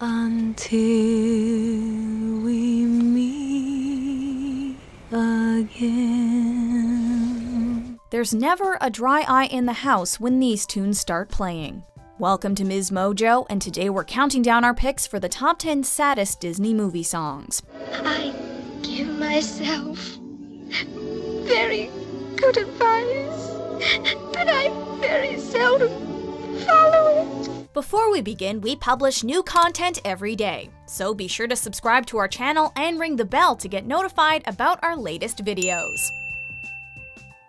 Until we meet again. There's never a dry eye in the house when these tunes start playing. Welcome to MsMojo, and today we're counting down our picks for the top 10 saddest Disney movie songs. I give myself very good advice, but I very seldom follow it. Before we begin, we publish new content every day, so be sure to subscribe to our channel and ring the bell to get notified about our latest videos.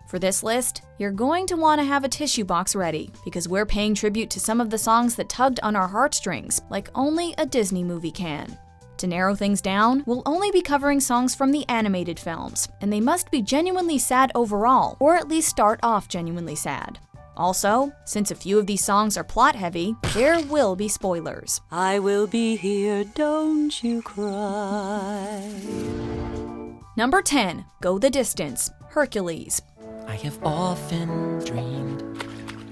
For this list, you're going to want to have a tissue box ready, because we're paying tribute to some of the songs that tugged on our heartstrings, like only a Disney movie can. To narrow things down, we'll only be covering songs from the animated films, and they must be genuinely sad overall, or at least start off genuinely sad. Also, since a few of these songs are plot-heavy, there will be spoilers. I will be here, don't you cry. Number 10, Go the Distance, Hercules. I have often dreamed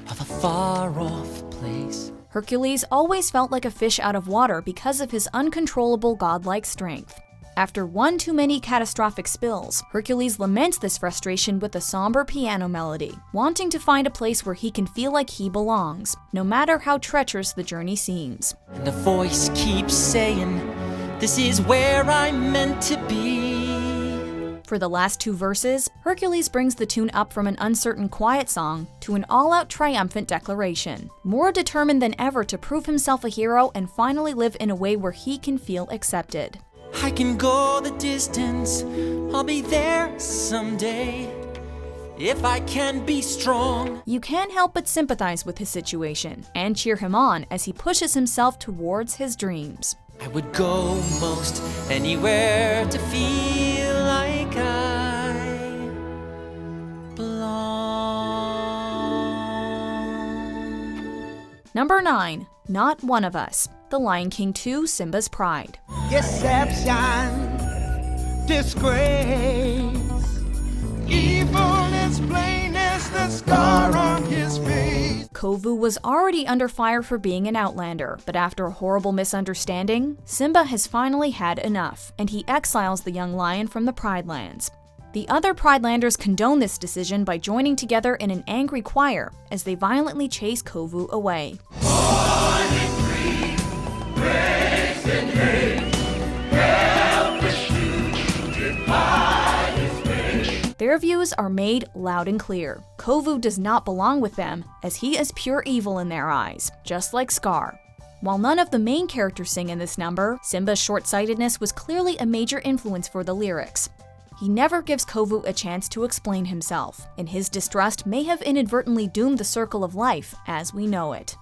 of a far-off place. Hercules always felt like a fish out of water because of his uncontrollable godlike strength. After one too many catastrophic spills, Hercules laments this frustration with a somber piano melody, wanting to find a place where he can feel like he belongs, no matter how treacherous the journey seems. And the voice keeps saying, this is where I'm meant to be. For the last two verses, Hercules brings the tune up from an uncertain quiet song to an all-out triumphant declaration, more determined than ever to prove himself a hero and finally live in a way where he can feel accepted. I can go the distance, I'll be there someday, if I can be strong. You can't help but sympathize with his situation and cheer him on as he pushes himself towards his dreams. I would go most anywhere to feel like I belong. Number 9, Not One of Us, The Lion King 2, Simba's Pride. Deception, disgrace, evil as plain as the scar on his face. Kovu was already under fire for being an outlander, but after a horrible misunderstanding, Simba has finally had enough, and he exiles the young lion from the Pride Lands. The other Pridelanders condone this decision by joining together in an angry choir as they violently chase Kovu away. Their views are made loud and clear. Kovu does not belong with them, as he is pure evil in their eyes, just like Scar. While none of the main characters sing in this number, Simba's short-sightedness was clearly a major influence for the lyrics. He never gives Kovu a chance to explain himself, and his distrust may have inadvertently doomed the circle of life as we know it.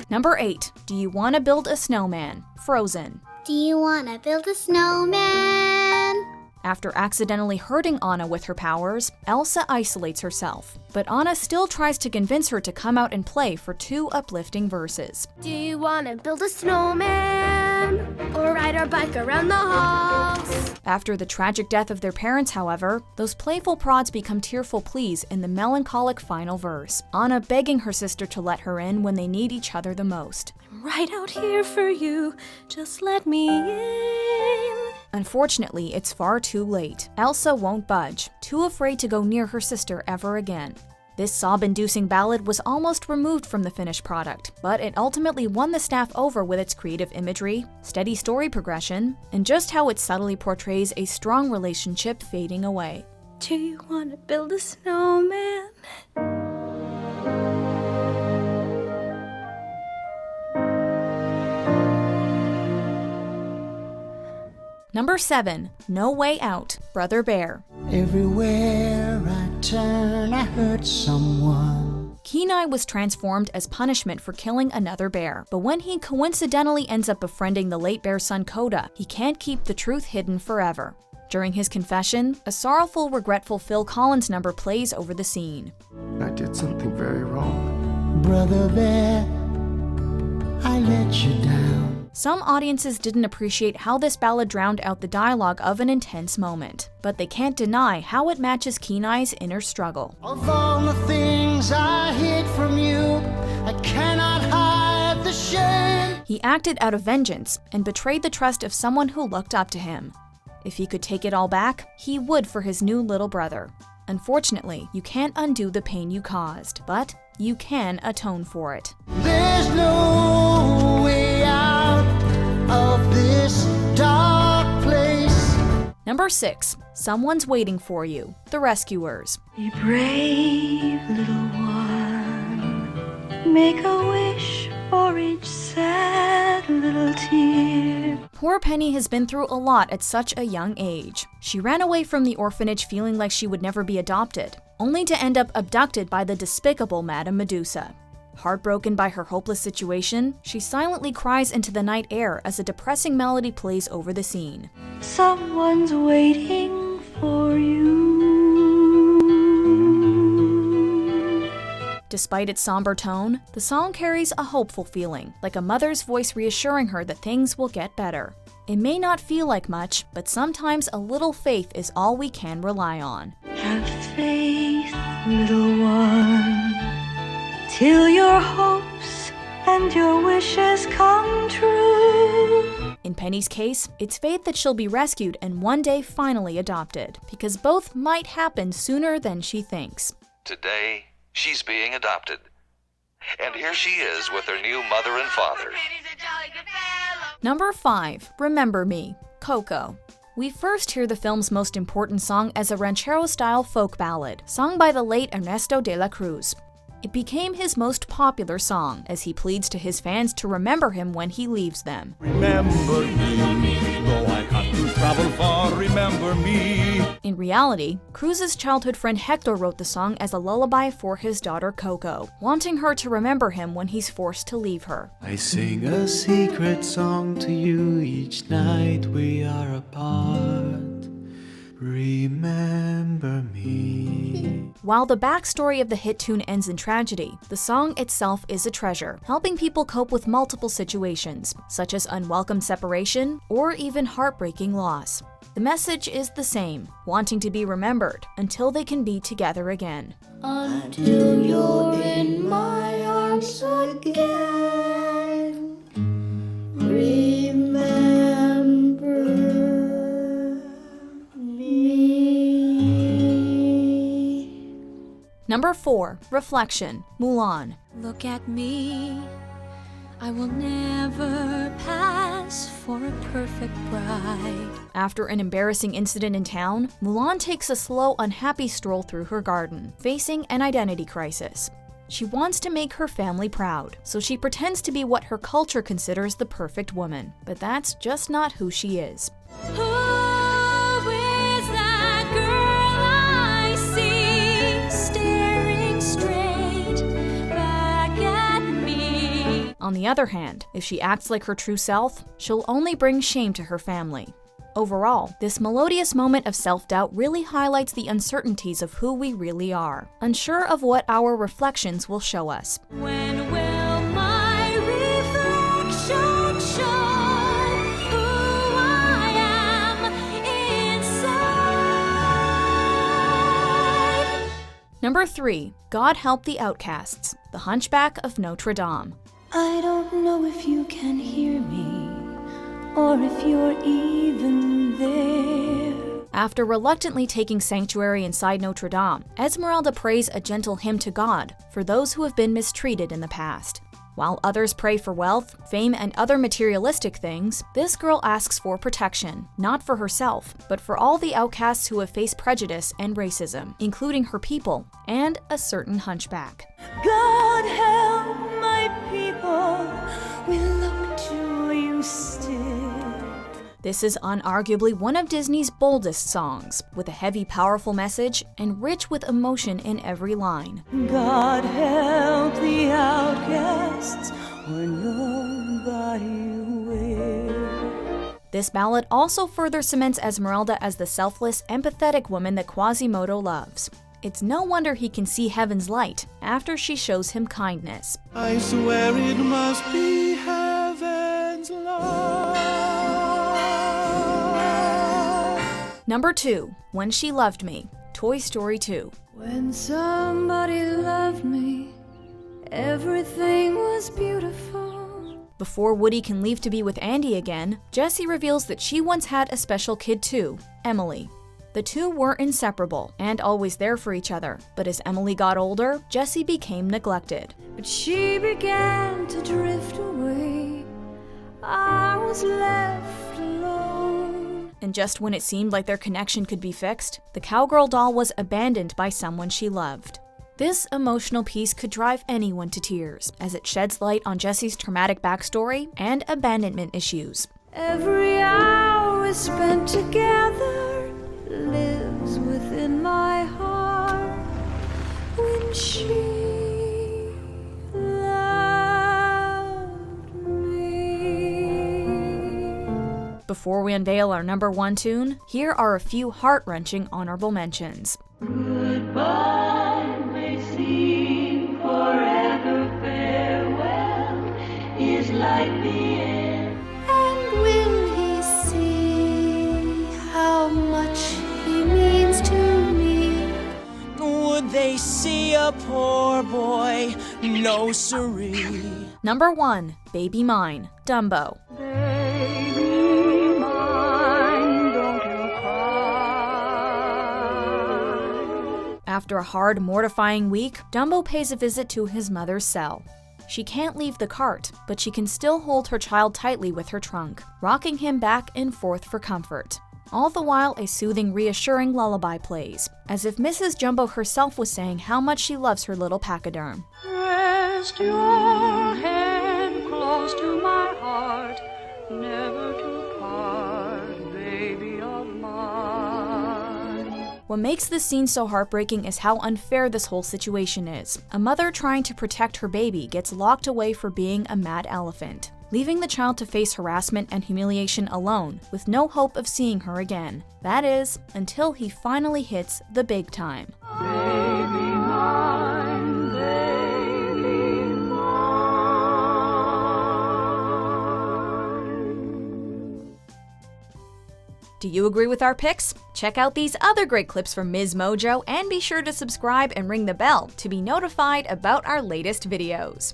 Number 8, Do You Want to Build a Snowman? Frozen. Do you want to build a snowman? After accidentally hurting Anna with her powers, Elsa isolates herself, but Anna still tries to convince her to come out and play for 2 uplifting verses. Do you want to build a snowman? Or ride our bike around the halls? After the tragic death of their parents, however, those playful prods become tearful pleas in the melancholic final verse, Anna begging her sister to let her in when they need each other the most. I'm right out here for you, just let me in. Unfortunately, it's far too late. Elsa won't budge, too afraid to go near her sister ever again. This sob-inducing ballad was almost removed from the finished product, but it ultimately won the staff over with its creative imagery, steady story progression, and just how it subtly portrays a strong relationship fading away. Do you want to build a snowman? Number 7, No Way Out, Brother Bear. Everywhere I turn, I hurt someone. Kenai was transformed as punishment for killing another bear, but when he coincidentally ends up befriending the late bear's son Coda, he can't keep the truth hidden forever. During his confession, a sorrowful, regretful Phil Collins number plays over the scene. I did something very wrong. Brother Bear, I let you down. Some audiences didn't appreciate how this ballad drowned out the dialogue of an intense moment, but they can't deny how it matches Kenai's inner struggle. Of all the things I hid from you, I cannot hide the shame. He acted out of vengeance and betrayed the trust of someone who looked up to him. If he could take it all back, he would for his new little brother. Unfortunately, you can't undo the pain you caused, but you can atone for it. There's no way out of this dark place. Number 6. Someone's Waiting for You, The Rescuers. Be brave, little one. Make a wish for each sad little tear. Poor Penny has been through a lot at such a young age. She ran away from the orphanage feeling like she would never be adopted, only to end up abducted by the despicable Madame Medusa. Heartbroken by her hopeless situation, she silently cries into the night air as a depressing melody plays over the scene. Someone's waiting for you. Despite its somber tone, the song carries a hopeful feeling, like a mother's voice reassuring her that things will get better. It may not feel like much, but sometimes a little faith is all we can rely on. Have faith, little one, till your hopes and your wishes come true. In Penny's case, it's faith that she'll be rescued and one day finally adopted, because both might happen sooner than she thinks. Today, she's being adopted. And here she is with her new mother and father. Number 5. Remember Me, Coco. We first hear the film's most important song as a ranchero-style folk ballad, sung by the late Ernesto de la Cruz. It became his most popular song, as he pleads to his fans to remember him when he leaves them. Remember me, though I have to travel far, remember me. In reality, Cruz's childhood friend Hector wrote the song as a lullaby for his daughter Coco, wanting her to remember him when he's forced to leave her. I sing a secret song to you each night we are apart. Remember me. While the backstory of the hit tune ends in tragedy, the song itself is a treasure, helping people cope with multiple situations, such as unwelcome separation or even heartbreaking loss. The message is the same, wanting to be remembered until they can be together again. Until you're in my arms again. Remember me. Number 4. Reflection, Mulan. Look at me. I will never pass for a perfect bride. After an embarrassing incident in town, Mulan takes a slow, unhappy stroll through her garden, facing an identity crisis. She wants to make her family proud, so she pretends to be what her culture considers the perfect woman. But that's just not who she is. Who is that girl I see staring straight back at me? On the other hand, if she acts like her true self, she'll only bring shame to her family. Overall, this melodious moment of self-doubt really highlights the uncertainties of who we really are, unsure of what our reflections will show us. When will my reflection show who I am inside? Number 3. God Help the Outcasts, The Hunchback of Notre Dame. I don't know if you can hear me, or if you're even there. After reluctantly taking sanctuary inside Notre Dame, Esmeralda prays a gentle hymn to God for those who have been mistreated in the past. While others pray for wealth, fame, and other materialistic things, this girl asks for protection, not for herself, but for all the outcasts who have faced prejudice and racism, including her people and a certain hunchback. God help my people, we look to you still. This is unarguably one of Disney's boldest songs, with a heavy, powerful message and rich with emotion in every line. God help the outcasts where nobody will. This ballad also further cements Esmeralda as the selfless, empathetic woman that Quasimodo loves. It's no wonder he can see heaven's light after she shows him kindness. I swear it must be heaven's light. Number 2. When She Loved Me, Toy Story 2. When somebody loved me, everything was beautiful. Before Woody can leave to be with Andy again, Jessie reveals that she once had a special kid too, Emily. The two were inseparable and always there for each other, but as Emily got older, Jessie became neglected. But she began to drift away. I was left alone. And just when it seemed like their connection could be fixed, the cowgirl doll was abandoned by someone she loved. This emotional piece could drive anyone to tears, as it sheds light on Jessie's traumatic backstory and abandonment issues. Every hour we spent together lives within my heart. When she loved me. Before we unveil our number 1 tune, here are a few heart-wrenching honorable mentions. Goodbye may seem forever, farewell is like the end. And will he see how much he means to me? Would they see a poor boy? No siree. Number 1. Baby Mine, Dumbo. Baby mine, don't you cry. After a hard, mortifying week, Dumbo pays a visit to his mother's cell. She can't leave the cart, but she can still hold her child tightly with her trunk, rocking him back and forth for comfort. All the while, a soothing, reassuring lullaby plays, as if Mrs. Jumbo herself was saying how much she loves her little pachyderm. Rest your head close to my heart, never to part, baby of mine. What makes this scene so heartbreaking is how unfair this whole situation is. A mother trying to protect her baby gets locked away for being a mad elephant, leaving the child to face harassment and humiliation alone, with no hope of seeing her again. That is, until he finally hits the big time. Baby mine, baby mine. Do you agree with our picks? Check out these other great clips from MsMojo and be sure to subscribe and ring the bell to be notified about our latest videos.